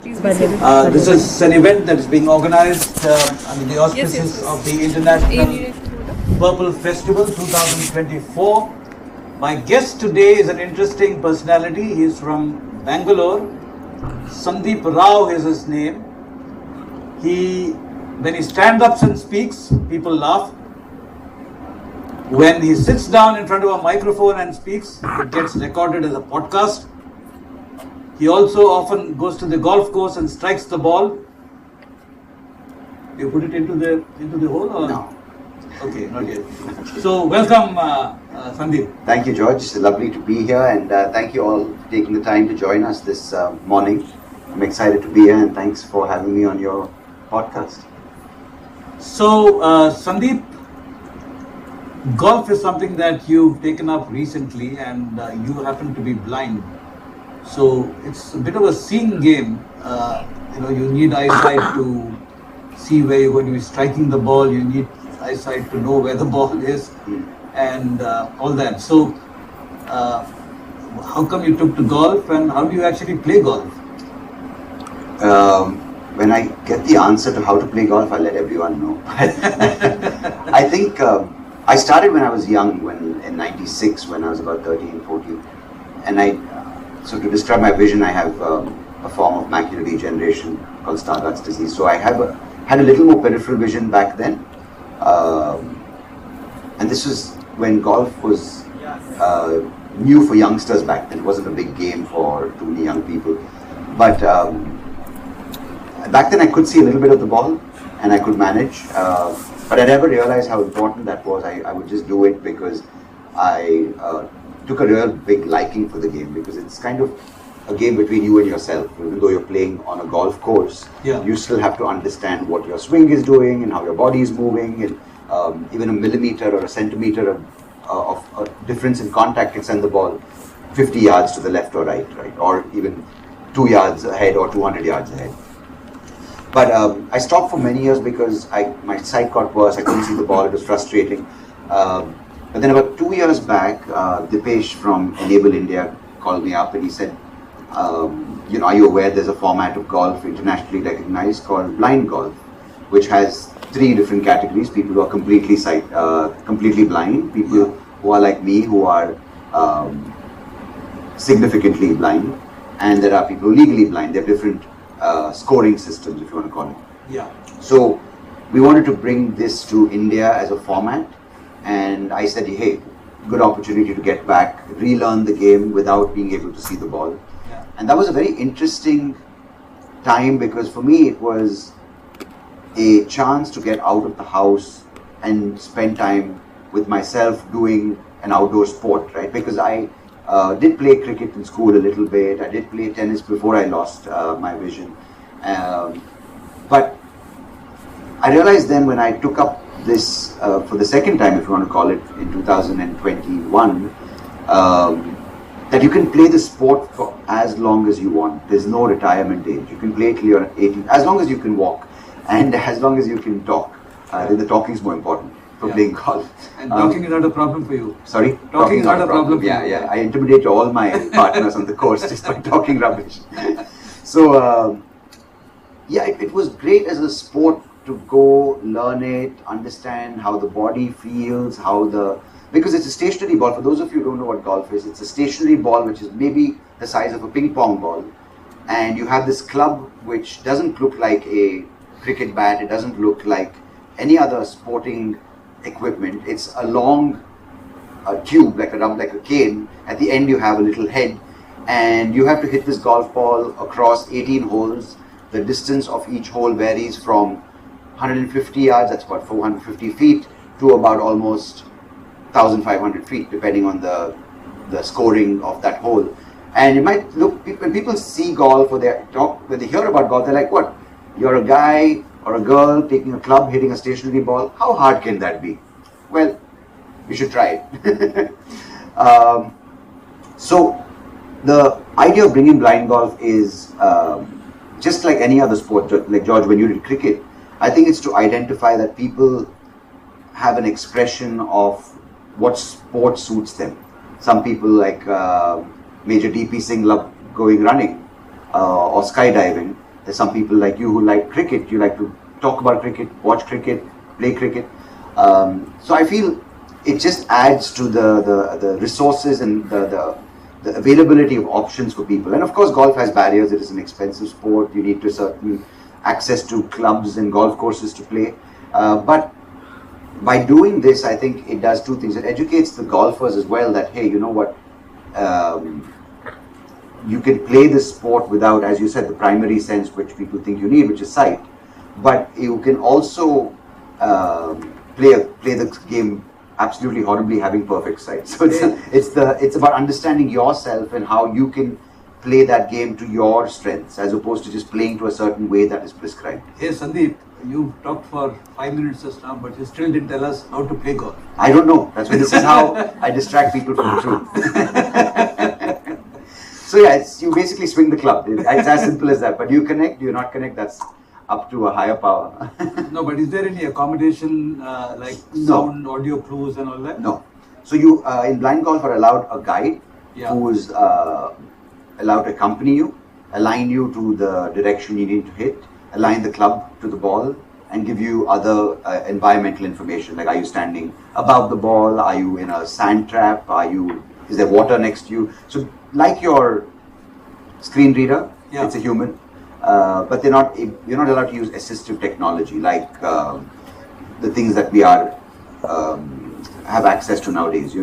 This is an event that is being organized under the auspices of the International Purple Festival 2024. My guest today is an interesting personality. He is from Bangalore. Sandeep Rao is his name. When he stands up and speaks, people laugh. When he sits down in front of a microphone and speaks, it gets recorded as a podcast. He also often goes to the golf course and strikes the ball. You put it into the hole or no? Okay, not yet. So welcome, Sandeep. Thank you, George. It's lovely to be here, and thank you all for taking the time to join us this morning. I'm excited to be here, and thanks for having me on your podcast. So, Sandeep, golf is something that you've taken up recently, and you happen to be blind. So it's a bit of a seeing game. You need eyesight to see where you're going to be striking the ball. You need eyesight to know where the ball is, and all that. So, how come you took to golf, and how do you actually play golf? When I get the answer to how to play golf, I'll let everyone know. I think I started when I was young, in '96, when I was about 13, 14, and so to describe my vision, I have a form of macular degeneration called Stargardt's disease. So I had a little more peripheral vision back then, and this was when golf was new for youngsters back then. It wasn't a big game for too many young people, but back then I could see a little bit of the ball and I could manage, but I never realized how important that was. I would just do it because I took a real big liking for the game, because it's kind of a game between you and yourself. Even though you're playing on a golf course, you still have to understand what your swing is doing and how your body is moving, and even a millimeter or a centimeter of a difference in contact can send the ball 50 yards to the left or right, or even 2 yards ahead or 200 yards ahead. But I stopped for many years because my sight got worse. I couldn't see the ball. It was frustrating. But then about 2 years back, Dipesh from Enable India called me up and he said, are you aware there's a format of golf internationally recognized called blind golf, which has 3 different categories: people who are completely blind, people who are like me, who are significantly blind, and there are people who are legally blind. There are different scoring systems, if you want to call it. Yeah. So we wanted to bring this to India as a format. And I said, hey, good opportunity to get back, relearn the game without being able to see the ball. Yeah. And that was a very interesting time, because for me it was a chance to get out of the house and spend time with myself doing an outdoor sport, right? Because I did play cricket in school a little bit. I did play tennis before I lost my vision. But I realized then, when I took up this for the second time, if you want to call it, in 2021, that you can play the sport for as long as you want. There's no retirement age. You can play till you're 18, as long as you can walk, and as long as you can talk. The talking is more important for playing golf. And talking is not a problem for you. Sorry? Talking is not a problem for you. Yeah. I intimidate all my partners on the course just by talking rubbish. So, it was great as a sport to go learn it, understand how the body feels, because it's a stationary ball. For those of you who don't know what golf is, it's a stationary ball which is maybe the size of a ping pong ball, and you have this club which doesn't look like a cricket bat, it doesn't look like any other sporting equipment. It's a long tube, like a cane. At the end you have a little head, and you have to hit this golf ball across 18 holes. The distance of each hole varies from 150 yards, that's about 450 feet, to about almost 1,500 feet, depending on the scoring of that hole. And it might look, when people see golf, when they hear about golf, they're like, what? You're a guy or a girl taking a club, hitting a stationary ball. How hard can that be? Well, you should try it. So the idea of bringing blind golf is just like any other sport. Like, George, when you did cricket, I think it's to identify that people have an expression of what sport suits them. Some people, like Major D.P. Singh, love going running or skydiving. There's some people like you who like cricket. You like to talk about cricket, watch cricket, play cricket. So I feel it just adds to the resources and the availability of options for people. And of course, golf has barriers. It is an expensive sport. You need to certain access to clubs and golf courses to play. But by doing this, I think it does two things. It educates the golfers as well that, hey, you know what, you can play this sport without, as you said, the primary sense which people think you need, which is sight. But you can also play the game absolutely horribly, having perfect sight. So it's about understanding yourself and how you can play that game to your strengths, as opposed to just playing to a certain way that is prescribed. Hey Sandeep, you talked for 5 minutes just now, but you still didn't tell us how to play golf. I don't know. That's why this is how I distract people from the truth. So yeah, you basically swing the club. It's as simple as that. But do you connect? Do you not connect? That's up to a higher power. No, but is there any accommodation like sound, audio clues and all that? No. So you in blind golf are allowed a guide who is allowed to accompany you, align you to the direction you need to hit, align the club to the ball, and give you other environmental information, like are you standing above the ball, are you in a sand trap, is there water next to you? So like your screen reader, it's a human, but you're not allowed to use assistive technology like the things that we have access to nowadays,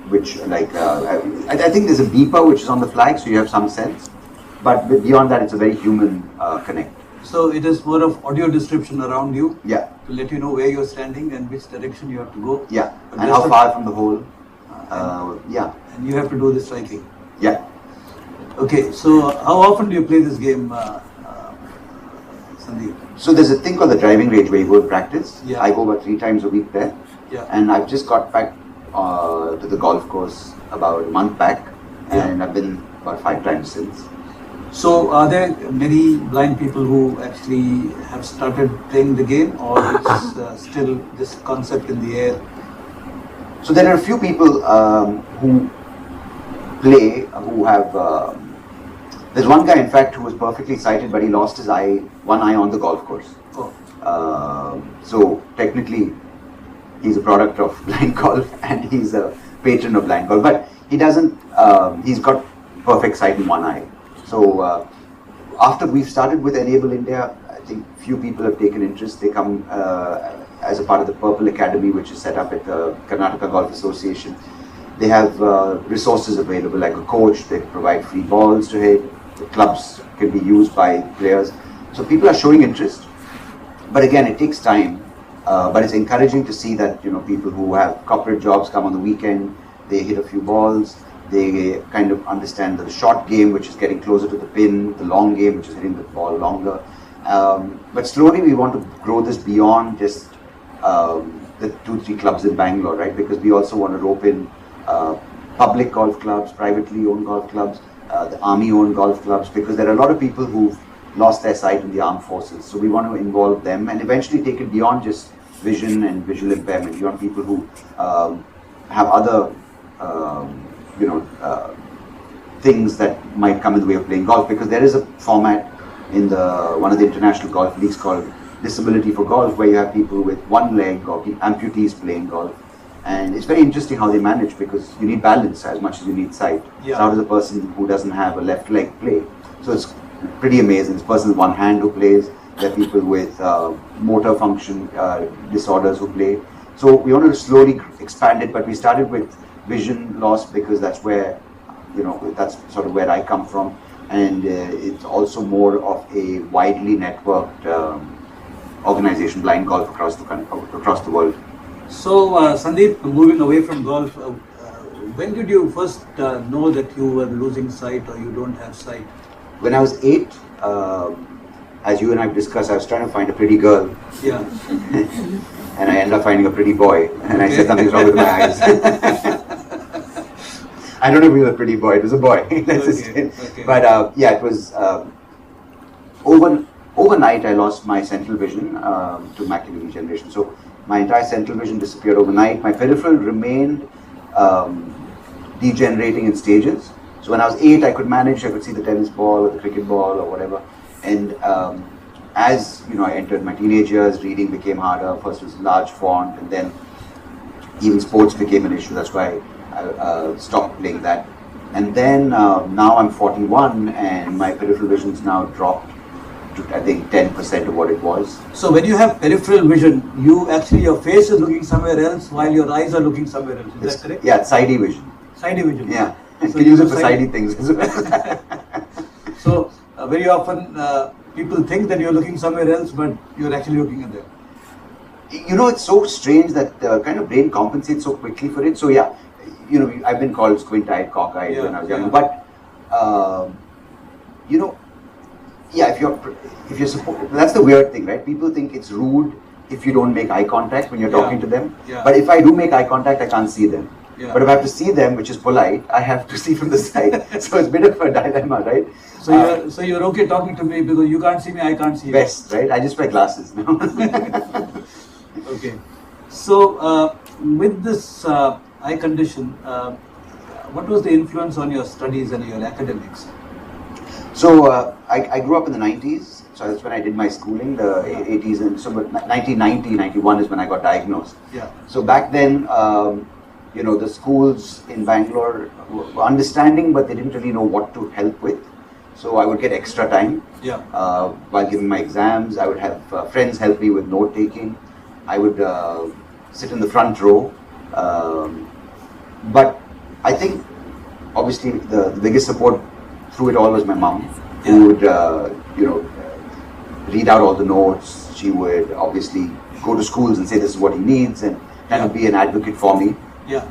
which like I think there's a beeper which is on the flag, so you have some sense, but beyond that it's a very human connect. So it is more of audio description around you, to let you know where you're standing and which direction you have to go, and how far from the hole, and you have to do the striking. Okay, so how often do you play this game, Sandeep? So there's a thing called the driving range where you go to practice. I go about 3 times a week there, and I've just got back to the golf course about a month back, and I've been about 5 times since. So are there many blind people who actually have started playing the game, or it's still this concept in the air? So there are a few people who play, who have, there's one guy in fact who was perfectly sighted, but he lost his one eye on the golf course. So technically he's a product of blind golf and he's a patron of blind golf, but he doesn't, he's got perfect sight in one eye. So after we've started with Enable India, I think few people have taken interest. They come as a part of the Purple Academy, which is set up at the Karnataka Golf Association. They have resources available, like a coach. They provide free balls to hit. The clubs can be used by players. So people are showing interest. But again, it takes time. But it's encouraging to see that people who have corporate jobs come on the weekend. They hit a few balls. They kind of understand the short game, which is getting closer to the pin, the long game, which is hitting the ball longer. But slowly we want to grow this beyond just the 2-3 clubs in Bangalore, right? Because we also want to rope in public golf clubs, privately owned golf clubs, the army-owned golf clubs, because there are a lot of people who've lost their sight in the armed forces. So we want to involve them and eventually take it beyond just vision and visual impairment. We want people who have other things that might come in the way of playing golf, because there is a format in one of the international golf leagues called Disability for Golf, where you have people with one leg or amputees playing golf, and it's very interesting how they manage, because you need balance as much as you need sight. So how does a person who doesn't have a left leg play? So it's pretty amazing. This person with one hand who plays. There are people with motor function disorders who play. So we wanted to slowly expand it, but we started with vision loss because that's where, that's sort of where I come from, and it's also more of a widely networked organization, blind golf across the world. So Sandeep, moving away from golf, when did you first know that you were losing sight or you don't have sight? When I was 8, as you and I discussed, I was trying to find a pretty girl. And I ended up finding a pretty boy, and I said something's wrong with my eyes. I don't know if he was a pretty boy, it was a boy. But it was overnight I lost my central vision to macular degeneration. So my entire central vision disappeared overnight. My peripheral remained degenerating in stages. So when I was 8, I could manage. I could see the tennis ball or the cricket ball or whatever. And as I entered my teenage years, reading became harder. First it was large font, and then even sports became an issue. That's why I stopped playing that. And then now I'm 41, and my peripheral vision's now dropped to, I think, 10% of what it was. So when you have peripheral vision, your face is looking somewhere else while your eyes are looking somewhere else. Is that correct? Yeah, it's sidey vision. Sidey vision. Yeah, you So can use it for sidey things as well. So very often people think that you're looking somewhere else, but you're actually looking at them. It's so strange that kind of brain compensates so quickly for it. So yeah, I've been called squint-eyed, cock-eyed when I was younger. But yeah, if you're supposed, that's the weird thing, right? People think it's rude if you don't make eye contact when you're talking to them. Yeah. But if I do make eye contact, I can't see them. Yeah. But if I have to see them, which is polite, I have to see from the side. So it's a bit of a dilemma, right? So you're okay talking to me because you can't see me, I can't see you. Best, right? I just wear glasses now. Okay. So with this eye condition, what was the influence on your studies and your academics? So I grew up in the 90s. So that's when I did my schooling, the 80s. And so 1990, 91 is when I got diagnosed. Yeah. So back then, the schools in Bangalore were understanding, but they didn't really know what to help with. So I would get extra time while giving my exams. I would have friends help me with note taking. I would sit in the front row. But I think, obviously, the biggest support through it all was my mom, who would, read out all the notes. She would obviously go to schools and say this is what he needs, and kind of be an advocate for me. Yeah.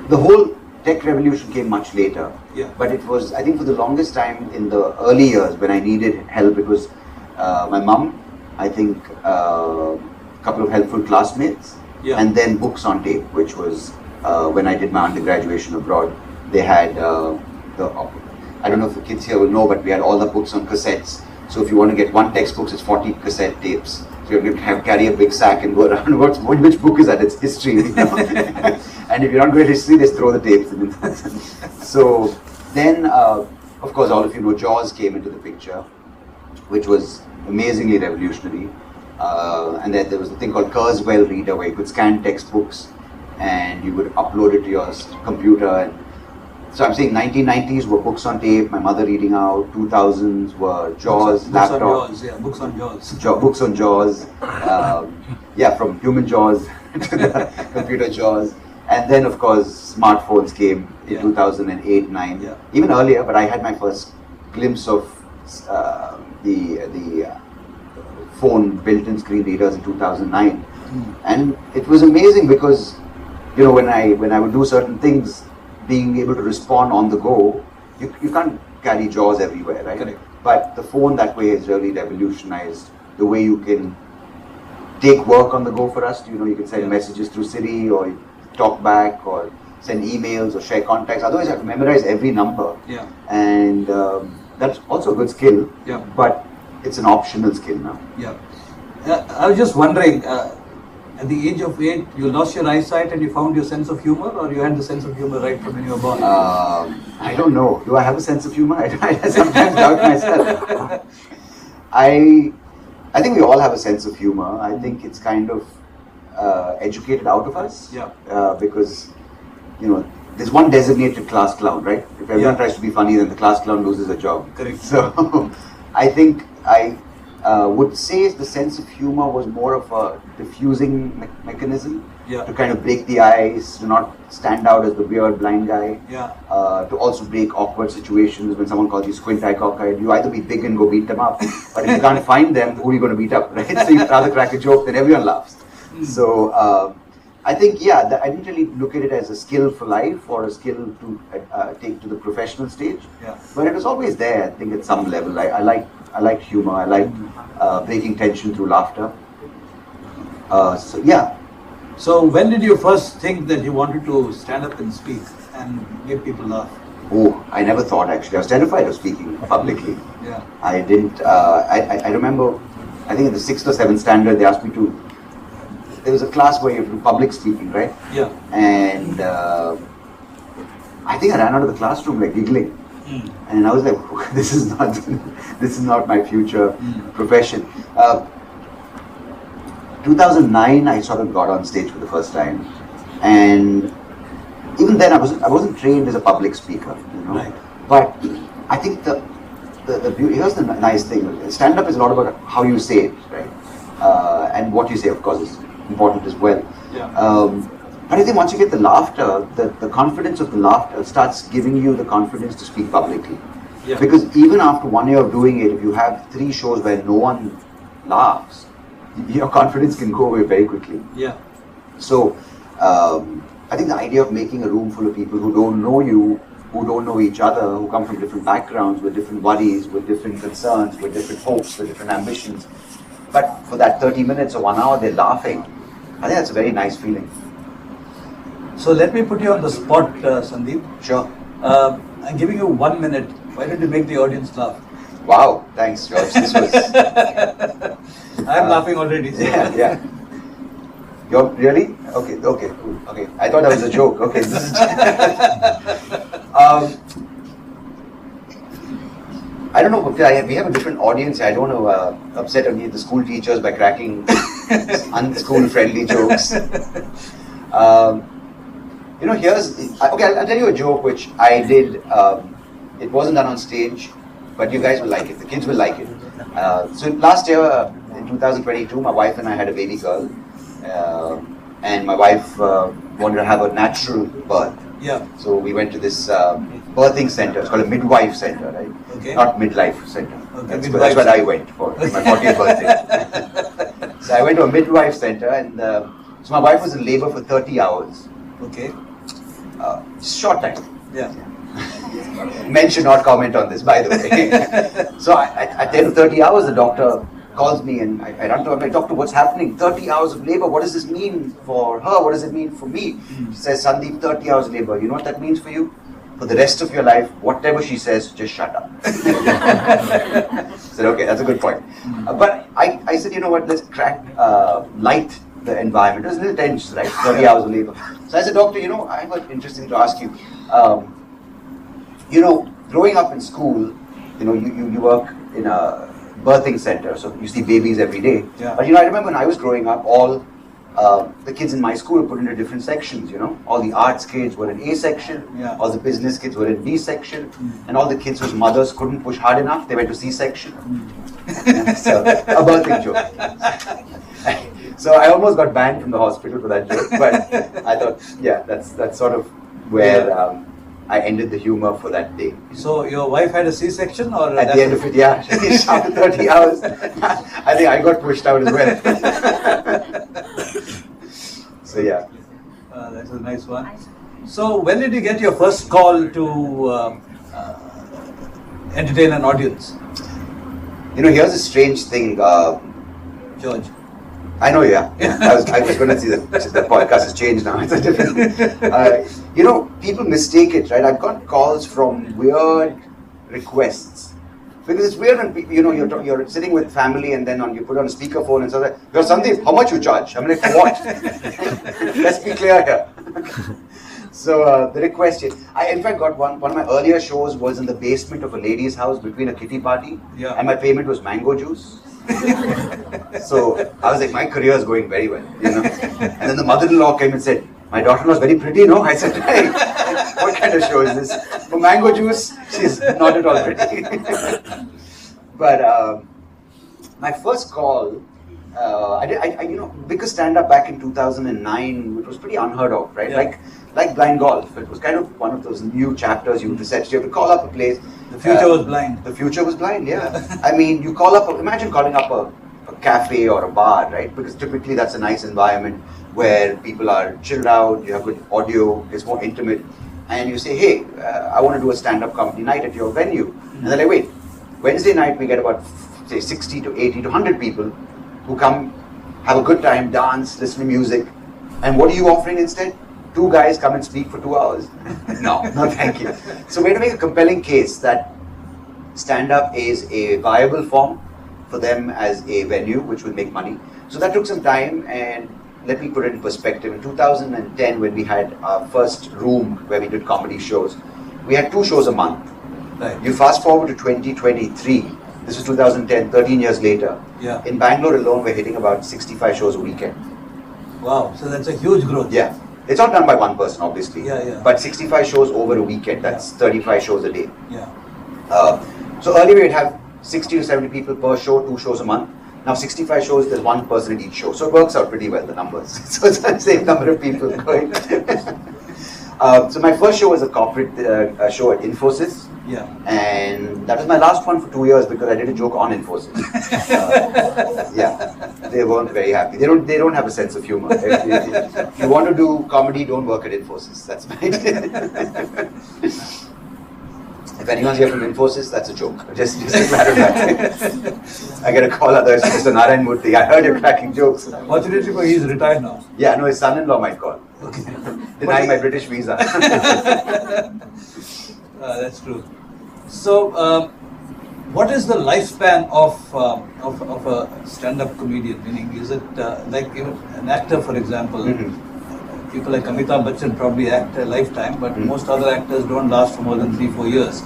The whole tech revolution came much later. Yeah. But it was, I think, for the longest time in the early years when I needed help, it was my mum, I think, a couple of helpful classmates, and then books on tape, which was when I did my undergraduation abroad. They had I don't know if the kids here will know, but we had all the books on cassettes. So if you want to get one textbook, it's 40 cassette tapes. So you have to carry a big sack and go around. Which book is that? It's history. And if you're not good at history, just throw the tapes in. So then, of course, all of you know JAWS came into the picture, which was amazingly revolutionary. And then there was a thing called Kurzweil Reader, where you could scan textbooks and you would upload it to your computer. And so I'm saying 1990s were books on tape, my mother reading out. 2000s were JAWS, laptop. Books on JAWS. Books on JAWS. From human JAWS to the computer JAWS. And then, of course, smartphones came in 2008-9. Yeah. Even earlier, but I had my first glimpse of the phone built-in screen readers in 2009. And it was amazing because, when I would do certain things, being able to respond on the go, you can't carry JAWS everywhere, right? Correct. But the phone that way has really revolutionized the way you can take work on the go for us. You can send messages through Siri, or talk back, or send emails, or share contacts. Otherwise, you have to memorize every number. Yeah. And that's also a good skill. Yeah. But it's an optional skill now. Yeah. I was just wondering, at the age of 8, you lost your eyesight and you found your sense of humor, or you had the sense of humor right from when you were born? I don't know. Do I have a sense of humor? I sometimes doubt myself. I think we all have a sense of humor. I think it's kind of educated out of us. Yeah. Because, there's one designated class clown, right? If everyone tries to be funny, then the class clown loses a job. Correct. So I think I would say the sense of humor was more of a diffusing mechanism to kind of break the ice, to not stand out as the weird blind guy, to also break awkward situations when someone calls you squint-eyed, cock-eyed. You either be big and go beat them up, but if you can't find them, who are you going to beat up, right? So you'd rather crack a joke, then everyone laughs. So I think, I didn't really look at it as a skill for life or a skill to take to the professional stage, but it was always there, I think, at some level. I like humor, I like breaking tension through laughter. So when did you first think that you wanted to stand up and speak and make people laugh? Oh, I never thought, actually. I was terrified of speaking publicly. Yeah. I didn't, I remember, I think in the 6th or 7th standard, they asked me to, there was a class where you have to do public speaking, right? Yeah. And I think I ran out of the classroom like giggling. And I was like, this is not my future profession. 2009, I sort of got on stage for the first time, and even then I wasn't trained as a public speaker, you know. Right. But I think the beauty, here's the nice thing: stand-up is a lot about how you say it, right? And what you say, of course, is important as well. Yeah. But I think once you get the laughter, the confidence of the laughter starts giving you the confidence to speak publicly. Yeah. Because even after 1 year of doing it, if you have 3 shows where no one laughs, your confidence can go away very quickly. Yeah. So I think the idea of making a room full of people who don't know you, who don't know each other, who come from different backgrounds, with different worries, with different concerns, with different hopes, with different ambitions, but for that 30 minutes or 1 hour they're laughing, I think that's a very nice feeling. So let me put you on the spot, Sandeep. Sure. I'm giving you 1 minute. Why don't you make the audience laugh? Wow, thanks, George. This was. I'm laughing already. So. Yeah. You're really? Okay, cool. Okay, I thought that was a joke. Okay. I don't know, we have a different audience. I don't want to upset any of the school teachers by cracking unschool-friendly jokes. I'll tell you a joke which I did. It wasn't done on stage, but you guys will like it. The kids will like it. So last year, in 2022, my wife and I had a baby girl. And my wife wanted to have a natural birth. Yeah. So we went to this birthing center. It's called a midwife center, right? Okay. Not midlife center. Okay, That's what I went for my 40th birthday. So I went to a midwife center, and so my wife was in labor for 30 hours. Okay. Short time. Yeah. Men should not comment on this, by the way. So at the end of 30 hours, the doctor calls me, and I run to her. I'm like, doctor, what's happening? 30 hours of labor. What does this mean for her? What does it mean for me? She says, Sandeep, 30 hours of labor. You know what that means for you? For the rest of your life, whatever she says, just shut up. I said, okay, that's a good point. But I said, you know what? Let's light the environment. It was a little tense, right? 30 hours of labor. So I said, doctor, I have an interesting to ask you. Growing up in school, you work in a birthing center, so you see babies every day. Yeah. But I remember when I was growing up, all the kids in my school were put into different sections. All the arts kids were in A section, Yeah. all the business kids were in B section, and all the kids whose mothers couldn't push hard enough, they went to C section. So a birthing joke. So I almost got banned from the hospital for that joke, but I thought, yeah, that's sort of where I ended the humor for that day. So your wife had a C-section, or At the end of it, yeah, after 30 hours, I think I got pushed out as well. So yeah. That's a nice one. So when did you get your first call to entertain an audience? Here's a strange thing, George. I know, yeah. I was going to see that the podcast has changed now. It's a different. People mistake it, right? I've got calls from weird requests because it's weird when you're sitting with family and then you put on a speakerphone and so that. Yo, Sandeep, how much you charge? I'm like, for what? Let's be clear here. So the request is, I in fact got one of my earlier shows was in the basement of a lady's house between a kiddie party, and my payment was mango juice. So I was like, my career is going very well, And then the mother-in-law came and said, my daughter-in-law is very pretty, no? I said, hey, what kind of show is this? For mango juice, she's not at all pretty. But my first call, because stand-up back in 2009, it was pretty unheard of, right? Yeah. Like blind golf. It was kind of one of those new chapters you researched. You have to call up a place. The future was blind. The future was blind, yeah. I mean, imagine calling up a cafe or a bar, right? Because typically that's a nice environment where people are chilled out, you have good audio, it's more intimate. And you say, hey, I want to do a stand-up comedy night at your venue. And they're like, wait, Wednesday night we get about, say, 60 to 80 to 100 people who come, have a good time, dance, listen to music. And what are you offering instead? 2 guys come and speak for 2 hours. No, thank you. So we had to make a compelling case that stand-up is a viable form for them as a venue which will make money. So that took some time, and let me put it in perspective. In 2010, when we had our first room where we did comedy shows, we had 2 shows a month. Right. You fast forward to 2023, this is 2010, 13 years later. Yeah. In Bangalore alone, we're hitting about 65 shows a weekend. Wow, so that's a huge growth. Yeah. It's not done by one person, obviously. Yeah. But 65 shows over a weekend, that's 35 shows a day. Yeah. So earlier we'd have 60 to 70 people per show, 2 shows a month. Now 65 shows, there's 1 person in each show. So it works out pretty well, the numbers. So it's the same number of people going. So my first show was a corporate show at Infosys. Yeah. And that was my last one for 2 years because I did a joke on Infosys. Yeah, they weren't very happy. They don't have a sense of humor. If you want to do comedy, don't work at Infosys. That's my If anyone's here from Infosys, that's a joke. Just a matter of fact. I get a call others, Mr. Narayan Murthy. I heard you're cracking jokes. Fortunately, but he's retired now. Yeah, no, his son-in-law might call. Okay. Denying my British visa. That's true. So, what is the lifespan of a stand-up comedian? Meaning, is it like even an actor, for example? People like Amitabh Bachchan probably act a lifetime, but most other actors don't last for more than 3-4 years.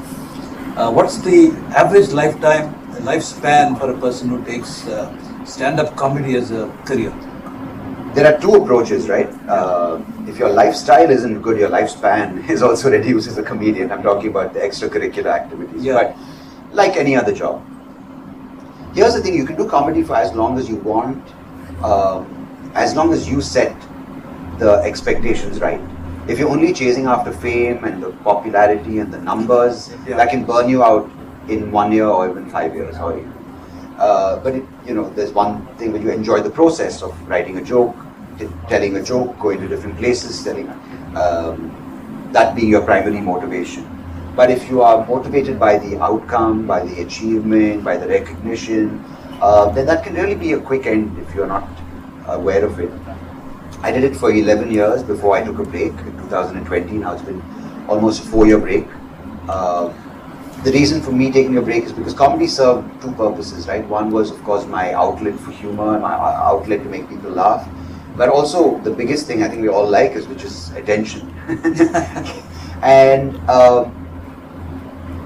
What's the average lifespan for a person who takes stand-up comedy as a career? There are 2 approaches, right? If your lifestyle isn't good, your lifespan is also reduced as a comedian. I'm talking about the extracurricular activities. Yeah. But like any other job. Here's the thing, you can do comedy for as long as you want, as long as you set the expectations right. If you're only chasing after fame and the popularity and the numbers, that can burn you out in 1 year or even 5 years. But there's one thing when you enjoy the process of writing a joke, telling a joke, going to different places, that being your primary motivation. But if you are motivated by the outcome, by the achievement, by the recognition, then that can really be a quick end if you're not aware of it. I did it for 11 years before I took a break in 2020. Now it's been almost a 4-year break. The reason for me taking a break is because comedy served 2 purposes, right? One was, of course, my outlet for humor and my outlet to make people laugh. But also, the biggest thing I think we all like which is attention. And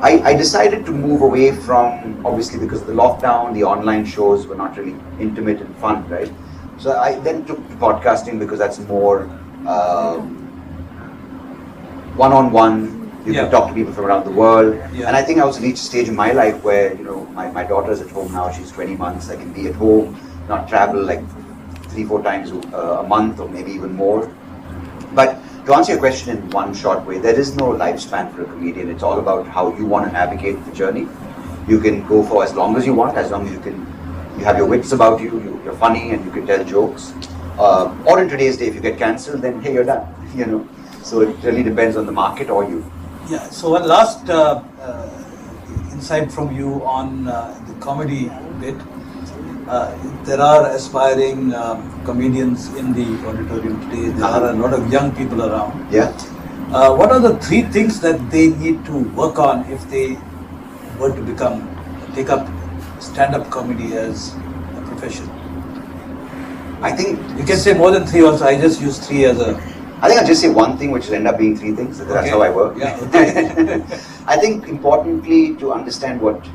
I decided to move away from, obviously because of the lockdown, the online shows were not really intimate and fun, right? So I then took to podcasting because that's more one-on-one. You can talk to people from around the world. And I think I also reached a stage in my life where, my daughter's at home now, she's 20 months. I can be at home, not travel like 3-4 times a month or maybe even more. But to answer your question in one short way, there is no lifespan for a comedian. It's all about how you want to navigate the journey. You can go for as long as you want, as long as you have your wits about you, you're funny and you can tell jokes. Or in today's day, if you get cancelled, then hey, you're done. So it really depends on the market or you. Yeah. So one last insight from you on the comedy bit. There are aspiring comedians in the auditorium today. There are a lot of young people around. Yeah. What are the 3 things that they need to work on if they were to take up stand-up comedy as a profession? I think you can say more than 3 also. I just use 3 as a. I think I'll just say one thing which will end up being 3 things. That's how I work. Yeah. Okay. I think importantly to understand what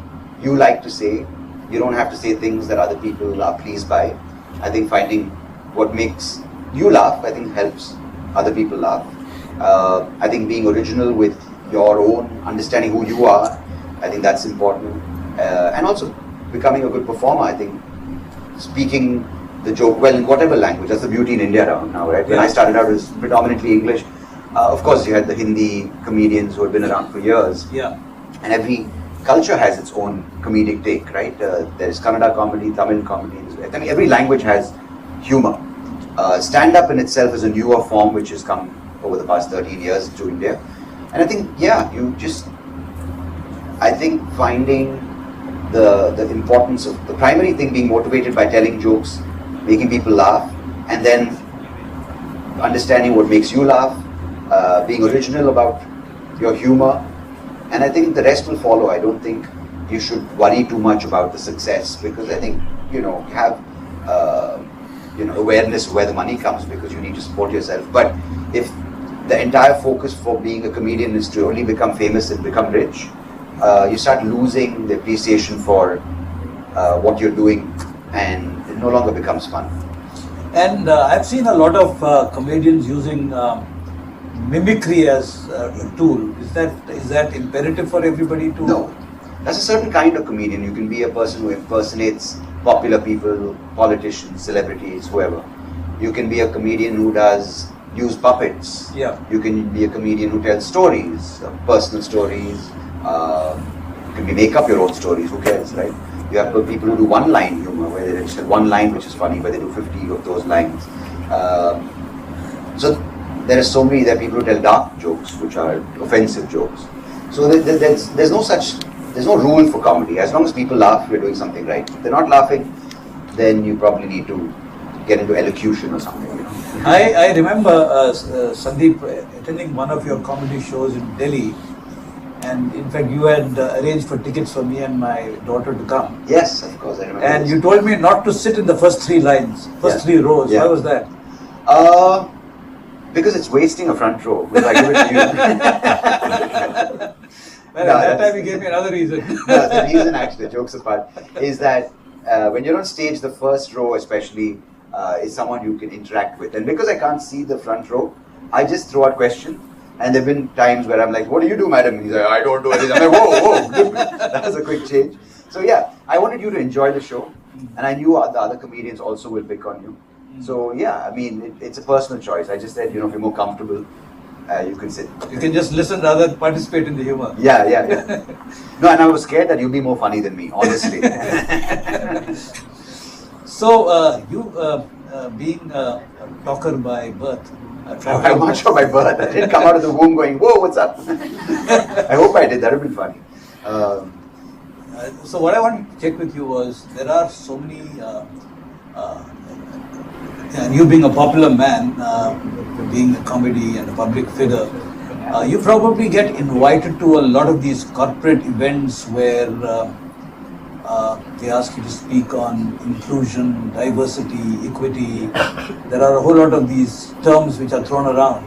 you like to say. You don't have to say things that other people are pleased by. I think finding what makes you laugh, I think helps other people laugh. I think being original with your own, understanding who you are, I think that's important. And also becoming a good performer. I think speaking the joke well in whatever language. That's the beauty in India now, right? When I started out, it was predominantly English. Of course, you had the Hindi comedians who had been around for years. Yeah. And every culture has its own comedic take, right? There is Kannada comedy, Tamil comedy. I think every language has humor. Stand-up in itself is a newer form which has come over the past 13 years to India. And I think, I think finding the importance of the primary thing being motivated by telling jokes, making people laugh, and then understanding what makes you laugh, being original about your humor, and I think the rest will follow. I don't think you should worry too much about the success because I think, you have awareness of where the money comes, because you need to support yourself. But if the entire focus for being a comedian is to only become famous and become rich, you start losing the appreciation for what you're doing, and it no longer becomes fun. And I've seen a lot of comedians using mimicry as a tool. Is that imperative for everybody to? No. That's a certain kind of comedian. You can be a person who impersonates popular people, politicians, celebrities, whoever. You can be a comedian who use puppets. Yeah. You can be a comedian who tells stories, personal stories. You can make up your own stories. Who cares, right? You have people who do one-line humor, where they just have one line which is funny, but they do 50 of those lines. So there are people who tell dark jokes, which are offensive jokes. So there's no rule for comedy. As long as people laugh, you're doing something right. If they're not laughing, then you probably need to get into elocution or something. I remember Sandeep attending one of your comedy shows in Delhi, and in fact you had arranged for tickets for me and my daughter to come. Yes, of course, I remember. And you told me not to sit in the first three rows. Yeah. Why was that? Because it's wasting a front row. If I give it to you. Well, at that time you gave me another reason. No, the reason, actually, jokes apart, is that when you're on stage, the first row especially is someone you can interact with. And because I can't see the front row, I just throw out questions. And there have been times where I'm like, what do you do, madam? He's like, I don't do anything. I'm like, whoa. That was a quick change. So yeah, I wanted you to enjoy the show. And I knew the other comedians also will pick on you. So yeah, I mean, it's a personal choice. I just said, if you're more comfortable, you can sit. You can just listen rather than participate in the humor. Yeah. No, and I was scared that you'd be more funny than me, honestly. So, you being a talker by birth. I'm not sure by birth. I didn't come out of the womb going, whoa, what's up? I hope I did. That would have been funny. So what I wanted to check with you was, there are so many, and you being a popular man, being a comedy and a public figure, you probably get invited to a lot of these corporate events where they ask you to speak on inclusion, diversity, equity. There are a whole lot of these terms which are thrown around.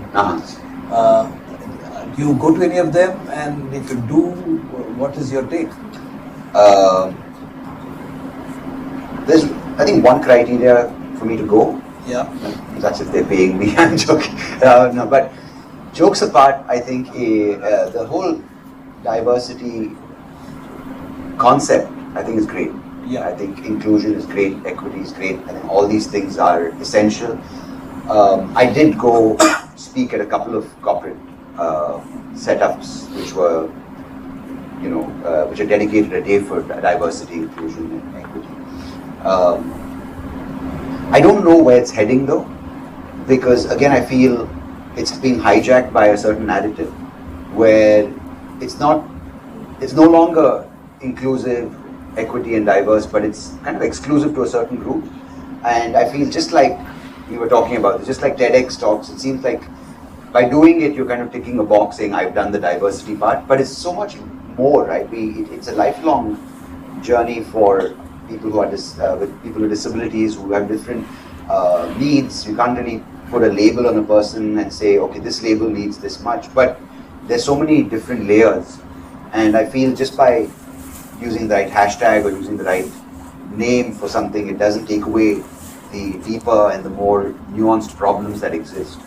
Do you go to any of them? And if you do, what is your take? There's, I think, one criteria for me to go. Yeah. That's if they're paying me. I'm joking. No, but jokes apart, I think the whole diversity concept, I think, is great. Yeah. I think inclusion is great, equity is great. I think all these things are essential. I did go speak at a couple of corporate setups which were, which are dedicated a day for diversity, inclusion, and equity. I don't know where it's heading though, because again I feel it's being hijacked by a certain narrative where it's no longer inclusive, equity and diverse, but it's kind of exclusive to a certain group. And I feel, just like we were talking about, just like TEDx talks, it seems like by doing it you're kind of ticking a box saying I've done the diversity part, but it's so much more, right? It's a lifelong journey for people who are with people with disabilities, who have different needs. You can't really put a label on a person and say, okay, this label needs this much, but there's so many different layers. And I feel just by using the right hashtag or using the right name for something, it doesn't take away the deeper and the more nuanced problems that exist.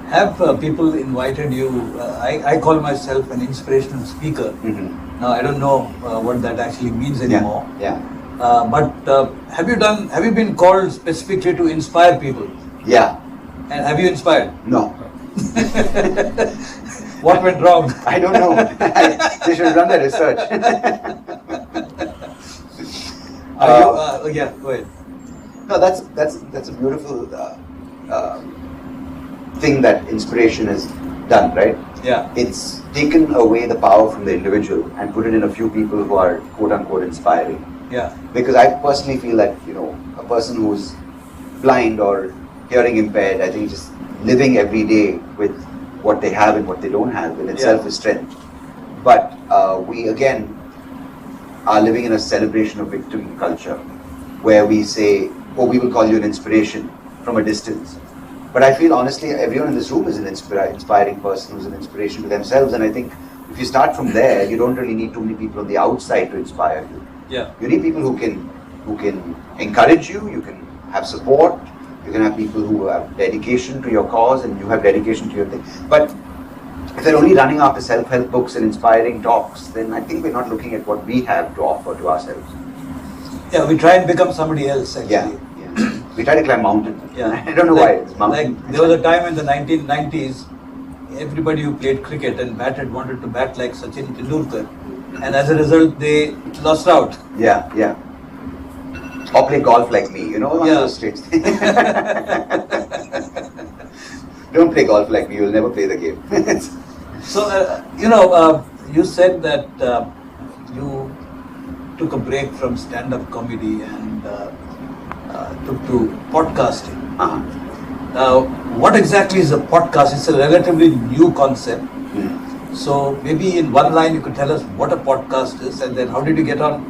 Have people invited you? I call myself an inspirational speaker. Mm-hmm. Now I don't know what that actually means anymore. Yeah. But have you been called specifically to inspire people? Yeah. And have you inspired? No. What went wrong? I don't know. They should run the research. Yeah, go ahead. No, that's a beautiful thing that inspiration has done, right? Yeah. It's taken away the power from the individual and put it in a few people who are quote unquote inspiring. Yeah. Because I personally feel that, a person who's blind or hearing impaired, I think just living every day with what they have and what they don't have in itself is strength. But we again are living in a celebration of victim culture, where we say or we will call you an inspiration from a distance. But I feel honestly, everyone in this room is an inspiring person who's an inspiration to themselves. And I think if you start from there, you don't really need too many people on the outside to inspire you. Yeah. You need people who can encourage you. You can have support. You can have people who have dedication to your cause, and you have dedication to your thing. But if they're only running after self-help books and inspiring talks, then I think we're not looking at what we have to offer to ourselves. Yeah, we try and become somebody else actually. Yeah. We try to climb mountains. Yeah. I don't know why it's mountain. Like there was a time in the 1990s, everybody who played cricket and batted wanted to bat like Sachin Tendulkar, and as a result, they lost out. Yeah. Or play golf like me, on those streets. Don't play golf like me, you'll never play the game. So, you said that you took a break from stand-up comedy and took to podcasting. Uh-huh. Now, what exactly is a podcast? It's a relatively new concept. So maybe in one line you could tell us what a podcast is, and then how did you get onto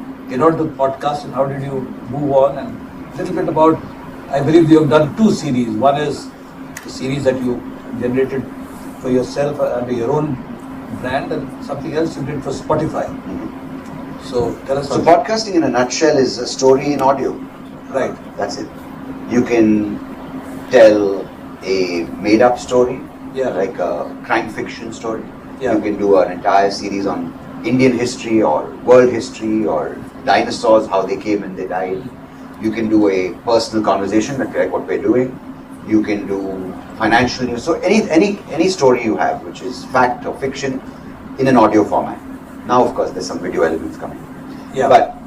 the podcast, and how did you move on, and a little bit about, I believe you have done 2 series. One is a series that you generated for yourself under your own brand, and something else you did for Spotify. So tell us. So podcasting in a nutshell is a story in audio. Right. That's it. You can tell a made-up story, like a crime fiction story. Yeah. You can do an entire series on Indian history or world history or dinosaurs, how they came and they died. You can do a personal conversation like what we're doing. You can do financial news. So any story you have, which is fact or fiction, in an audio format. Now, of course, there's some video elements coming. Yeah. But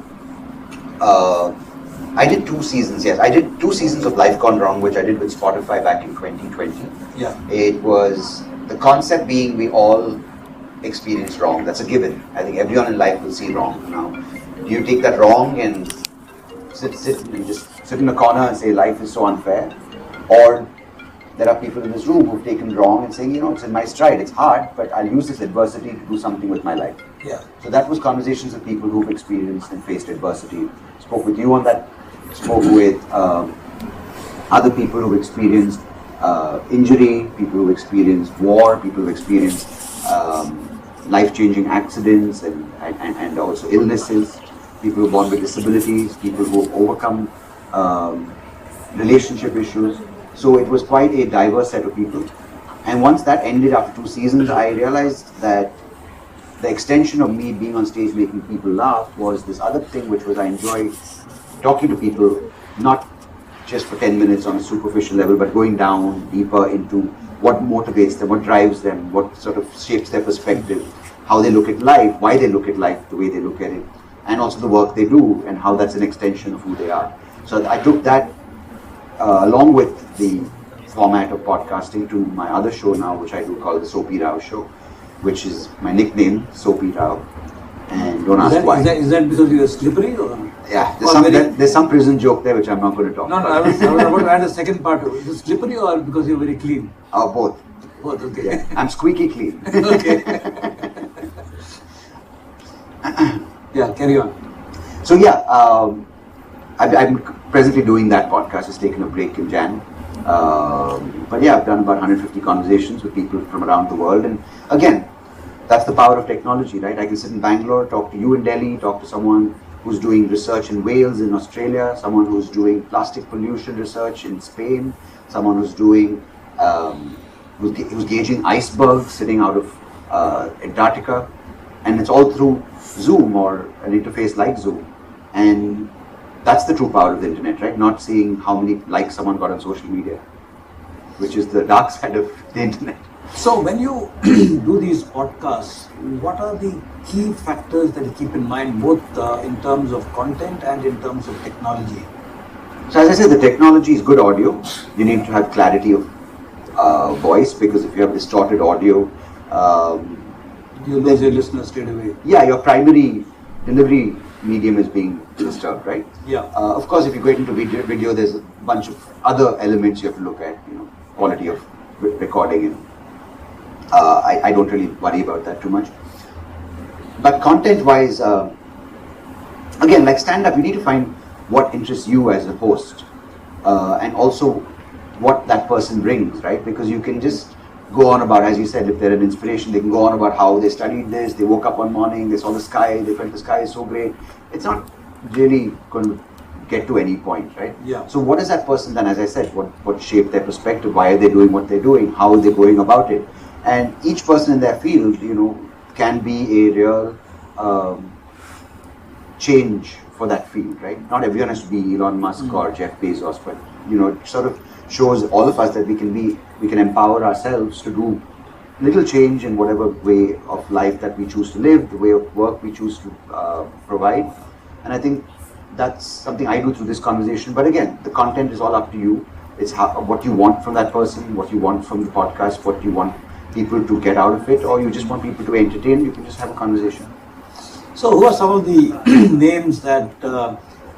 I did 2 seasons. Yes, I did 2 seasons of Life Gone Wrong, which I did with Spotify back in 2020. Yeah. It was the concept being we all experience wrong. That's a given. I think everyone in life will see wrong. Now, do you take that wrong and sit in a corner and say life is so unfair? Or there are people in this room who've taken wrong and saying, it's in my stride, it's hard, but I'll use this adversity to do something with my life. Yeah. So that was conversations with people who've experienced and faced adversity. Spoke with you on that, spoke with other people who've experienced injury, people who've experienced war, people who've experienced life-changing accidents and also illnesses, people who are born with disabilities, people who have overcome relationship issues. So it was quite a diverse set of people. And once that ended after 2 seasons, I realized that the extension of me being on stage making people laugh was this other thing, which was I enjoy talking to people, not just for 10 minutes on a superficial level, but going down deeper into what motivates them, what drives them, what sort of shapes their perspective, how they look at life, why they look at life the way they look at it, and also the work they do and how that's an extension of who they are. So I took that along with the format of podcasting to my other show now, which I do call the Soapy Rao Show, which is my nickname, Soapy Rao. And don't ask why. Is that because you're slippery? Or? Yeah, there's some prison joke there which I'm not going to talk about. No, I was about to add a second part to it. Is it slippery or because you're very clean? Both. Both, okay. Yeah, I'm squeaky clean. Okay. Yeah, carry on. So yeah, I'm presently doing that podcast. Just taking a break in Jan. But yeah, I've done about 150 conversations with people from around the world. And again, that's the power of technology, right? I can sit in Bangalore, talk to you in Delhi, talk to someone who's doing research in Wales, in Australia, someone who's doing plastic pollution research in Spain, someone who's doing, who's gauging icebergs sitting out of Antarctica. And it's all through Zoom or an interface like Zoom. And that's the true power of the internet, right? Not seeing how many likes someone got on social media, which is the dark side of the internet. So when you do these podcasts, what are the key factors that you keep in mind, both in terms of content and in terms of technology? So as I said, the technology is good audio. You need to have clarity of voice, because if you have distorted audio, you lose your listeners straight away. Yeah, your primary delivery medium is being disturbed, right? Yeah. Of course, if you get into video, there's a bunch of other elements you have to look at, quality of recording, and I don't really worry about that too much. But content-wise, again, like stand-up, you need to find what interests you as a host. and also what that person brings, right? Because you can just go on about, as you said, if they're an inspiration, they can go on about how they studied this, they woke up one morning, they saw the sky, they felt the sky is so great. It's not really going to get to any point, right? Yeah. So what is that person then, as I said, what shaped their perspective, why are they doing what they're doing, how are they going about it? And each person in their field, can be a real change for that field, right? Not everyone has to be Elon Musk or Jeff Bezos, but it sort of shows all of us that we can empower ourselves to do little change in whatever way of life that we choose to live, the way of work we choose to provide. And I think that's something I do through this conversation. But again, the content is all up to you. It's what you want from that person, what you want from the podcast, what you want people to get out of it, or you just want people to be entertained. You can just have a conversation. So who are some of the names that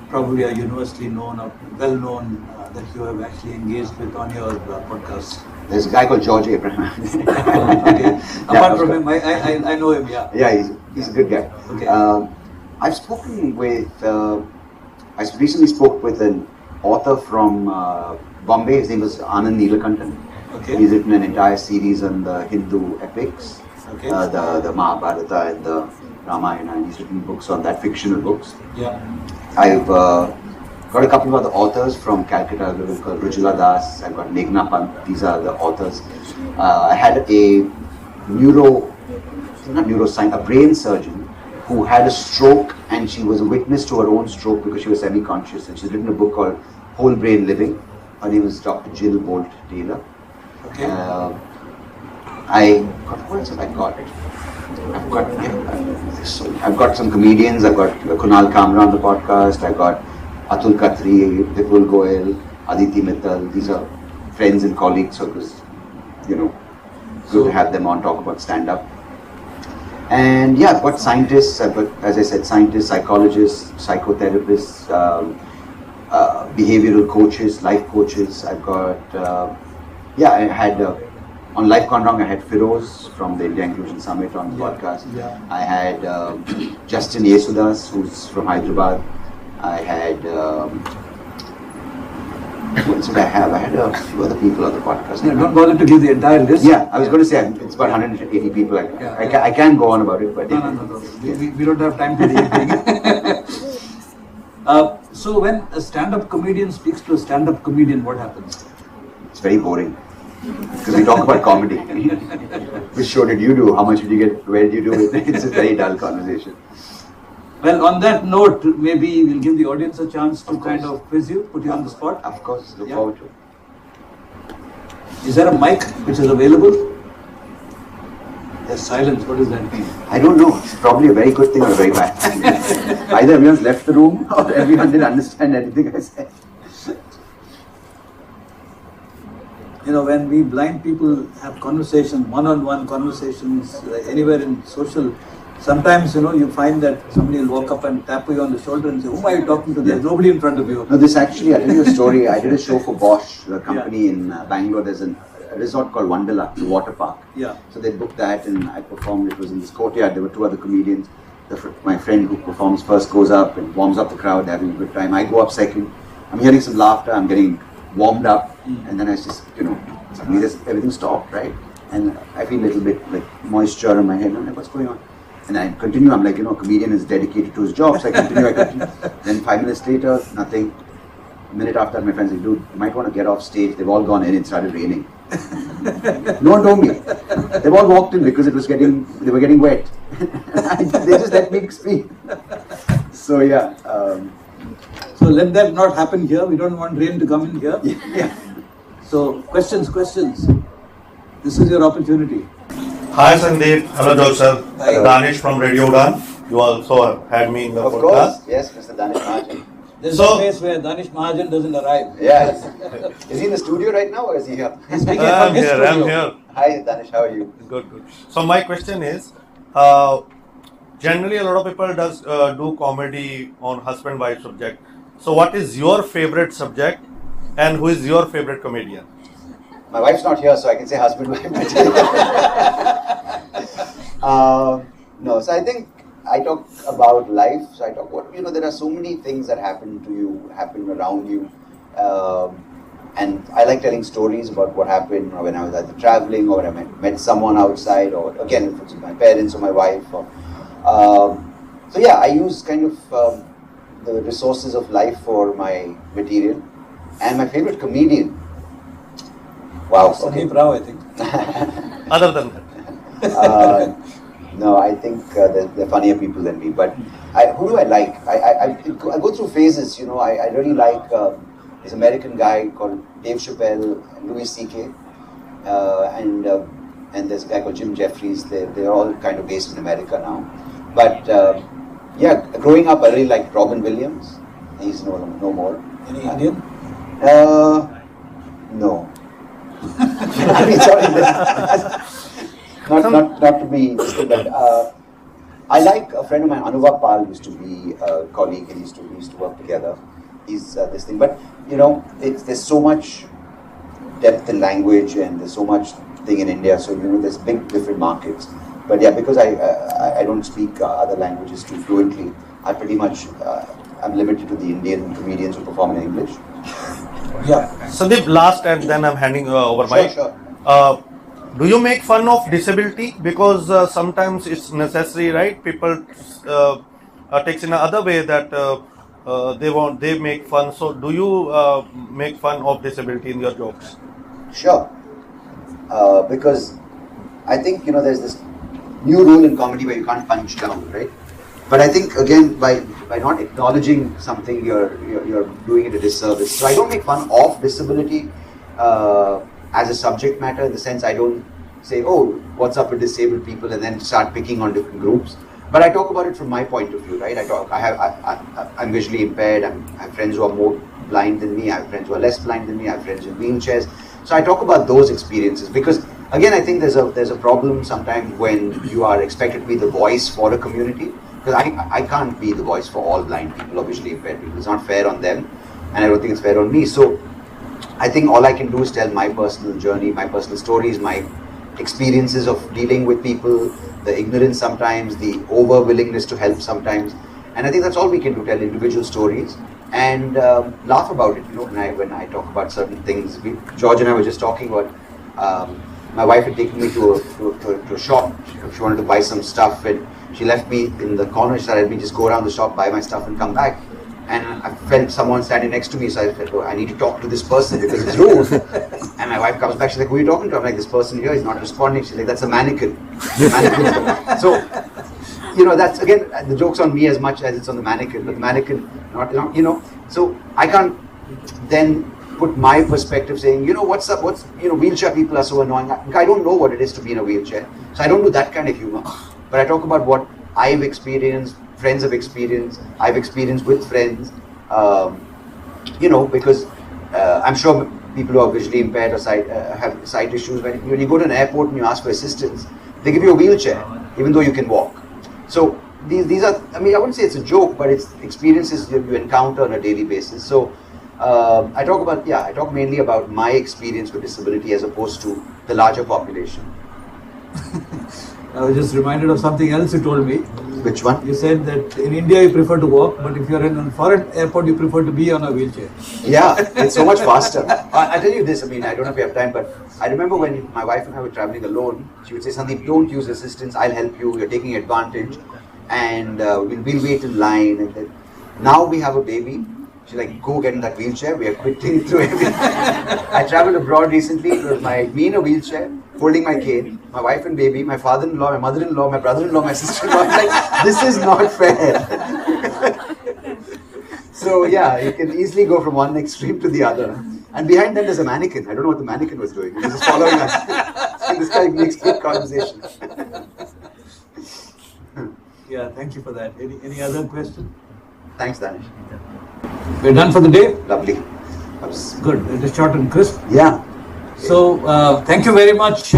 probably are universally known or well known that you have actually engaged with on your podcast? There's a guy called GeorgeAbraham. Okay. Apart from him, I know him, yeah. Yeah, he's a good guy. Okay. I've spoken with, I recently spoke with an author from Bombay. His name was Anand Neelakantan. Okay. He's written an entire series on the Hindu epics, Okay. the Mahabharata and the Ramayana, and he's written books on that, fictional books. Yeah. I've got a couple of other authors from Calcutta, called Rujula Das. I've got Meghna Pant. These are the authors. I had a brain surgeon who had a stroke, and she was a witness to her own stroke because she was semi-conscious, and she's written a book called Whole Brain Living. Her name is Dr. Jill Bolt Taylor. Okay. What else have I got? I've got some comedians. I've got Kunal Kamra on the podcast. I've got Atul Khatri, Vipul Goel, Aditi Mittal. These are friends and colleagues, so it was, good to have them on, talk about stand-up. And yeah, I've got scientists. I've got, as I said, scientists, psychologists, psychotherapists, behavioral coaches, life coaches. I've got, I had on Life Gone Wrong, I had Firoz from the India Inclusion Summit on the podcast. Yeah. I had Justin Yesudas, who's from Hyderabad. I had, what else did I have? I had a few other people on the podcast. Yeah, don't bother to give the entire list. Yeah, I was going to say, it's about 180 people. I can go on about it, but... No. We don't have time for the evening. So when a stand-up comedian speaks to a stand-up comedian, what happens? It's very boring. Because we talk about comedy. Which show did you do? How much did you get? Where did you do it? It's a very dull conversation. Well, on that note, maybe we'll give the audience a chance to kind of quiz you, put you on the spot. Of course, look forward to it. Is there a mic which is available? There's silence. What does that mean? I don't know. It's probably a very good thing or a very bad thing. Either everyone's left the room or everyone didn't understand anything I said. When we blind people have conversations, one-on-one conversations, anywhere in social, sometimes, you find that somebody will walk up and tap you on the shoulder and say, whom are you talking to? There's nobody in front of you. No, this actually, I'll tell you a story. I did a show for Bosch, the company in Bangalore. There's a resort called Wonderla, the water park. Yeah. So they booked that and I performed. It was in this courtyard. There were two other comedians. My friend who performs first goes up and warms up the crowd, having a good time. I go up second. I'm hearing some laughter. I'm getting warmed up. And then I just, suddenly everything stopped, right? And I feel a little bit like moisture in my head. I'm like, what's going on? And I continue. I'm like, a comedian is dedicated to his job. So I continue. Then 5 minutes later, nothing. A minute after, my friends like, dude, you might want to get off stage. They've all gone in. It started raining. No one told me. They've all walked in because they were getting wet. They just let me speak. So yeah. So let that not happen here. We don't want rain to come in here. Yeah. So questions. This is your opportunity. Hi Sandeep, hello Joseph. Hi. Danish from Radio Udaan. You also had me in the Of podcast. course. Yes, Mr. Danish Mahajan. This is So- a place where Danish Mahajan doesn't arrive. Yes. Is he in the studio right now or is he here? He's speaking I'm from his here, studio. I'm here. Hi Danish, how are you? Good. So my question is, generally a lot of people do comedy on husband-wife subject. So what is your favorite subject and who is your favorite comedian? My wife's not here, so I can say husband, wife. No, so I think I talk about life. So I talk about, there are so many things that happen to you, happen around you. And I like telling stories about what happened when I was either traveling or when I met someone outside, or again, if it's my parents or my wife. So yeah, I use kind of the resources of life for my material. And my favorite comedian. Wow. Sandeep Rao, I think. Other than that. No, I think they're funnier people than me. But who do I like? I go through phases. I really like this American guy called Dave Chappelle, Louis C.K. And there's a guy called Jim Jeffries. They're all kind of based in America now. But yeah, growing up, I really liked Robin Williams. He's no more. Any Indian? No. I mean, sorry. Not to be, but I like a friend of mine, Anuvab Pal, used to be a colleague, and we used to work together. He's this thing, but there's so much depth in language, and there's so much thing in India. So there's big different markets. But yeah, because I don't speak other languages too fluently, I pretty much I'm limited to the Indian comedians who perform in English. Yeah. Sandeep, last, and then I'm handing over mic. Sure. Do you make fun of disability? Because sometimes it's necessary, right? People takes in another way that they make fun. So do you make fun of disability in your jokes? Sure. Because I think there's this new rule in comedy where you can't punch down, right? But I think again by not acknowledging something, you're doing it a disservice. So I don't make fun of disability as a subject matter, in the sense I don't say, oh, what's up with disabled people, and then start picking on different groups. But I talk about it from my point of view, right? I'm visually impaired. I have friends who are more blind than me. I have friends who are less blind than me. I have friends in wheelchairs. So I talk about those experiences because, again, I think there's a problem sometimes when you are expected to be the voice for a community. Because I can't be the voice for all blind people or visually impaired people. It's not fair on them, and I don't think it's fair on me. So I think all I can do is tell my personal journey, my personal stories, my experiences of dealing with people, the ignorance sometimes, the over willingness to help sometimes. And I think that's all we can do, tell individual stories and laugh about it. When I talk about certain things, George and I were just talking about, my wife had taken me to a shop. She wanted to buy some stuff, and she left me in the corner. She said, let me just go around the shop, buy my stuff and come back. And I felt someone standing next to me, so I said, oh, I need to talk to this person because it's rude. And my wife comes back, she's like, who are you talking to? I'm like, this person here is not responding. She's like, that's a mannequin. So, that's, again, the joke's on me as much as it's on the mannequin, but the mannequin, so I can't then put my perspective saying, what's up, wheelchair people are so annoying. I don't know what it is to be in a wheelchair. So I don't do that kind of humor. But I talk about what I've experienced, friends have experienced, I've experienced with friends, because I'm sure people who are visually impaired or have sight issues, when you go to an airport and you ask for assistance, they give you a wheelchair, even though you can walk. So these are, I wouldn't say it's a joke, but it's experiences you encounter on a daily basis. So I talk mainly about my experience with disability as opposed to the larger population. I was just reminded of something else you told me. Which one? You said that in India you prefer to walk, but if you're in a foreign airport you prefer to be on a wheelchair. Yeah, it's so much faster. I'll tell you this, I don't know if you have time, but I remember when my wife and I were traveling alone, she would say, Sandeep, don't use assistance, I'll help you, you're taking advantage, and we'll wait in line. And then, now we have a baby. She's like, go get in that wheelchair, we are quitting through everything. I travelled abroad recently, it was me in a wheelchair, holding my cane, my wife and baby, my father-in-law, my mother-in-law, my brother-in-law, my sister-in-law. I'm like, this is not fair. So yeah, you can easily go from one extreme to the other. And behind them there's a mannequin. I don't know what the mannequin was doing. He was just following us. So this guy makes good conversation. Yeah, thank you for that. Any other question? Thanks, Danish. We're done for the day? Lovely. That was good. It is short and crisp. Yeah. So, thank you very much,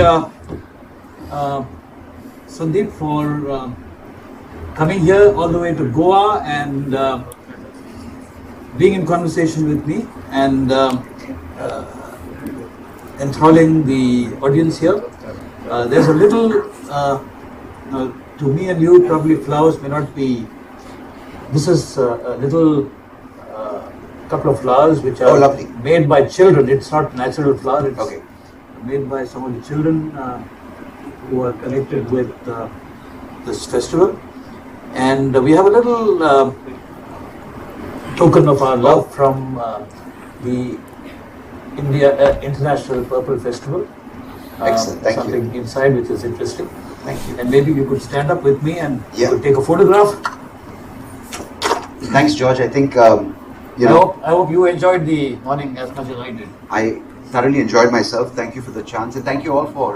Sandeep, for coming here all the way to Goa and being in conversation with me and enthralling the audience here. There's a little, to me and you, probably flowers may not be. This is a little couple of flowers which Oh, are lovely. made by children. It's not natural flower. It's Okay. made by some of the children who are connected with this festival. And we have a little token of our love from the International Purple Festival. Excellent, thank you. Something inside which is interesting. Thank you. And maybe you could stand up with me and Yeah. you could take a photograph. Thanks, George. I think, I hope you enjoyed the morning as much as I did. I thoroughly enjoyed myself. Thank you for the chance, and thank you all for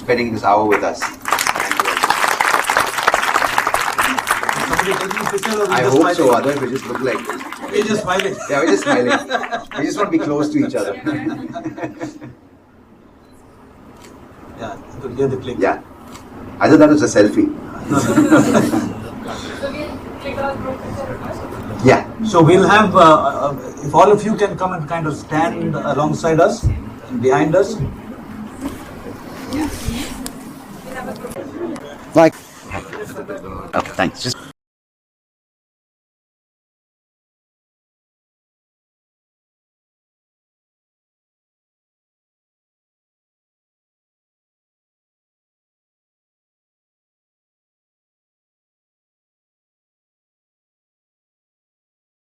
spending this hour with us. Somebody taking a picture or I just hope so, smiling? otherwise we just look like, We're just smiling. yeah, we're just smiling. We just want to be close to each other. Yeah, you could hear the click. Yeah. I thought that was a selfie. Yeah. So we'll have, if all of you can come and kind of stand alongside us and behind us. Like. Oh, thanks. Just.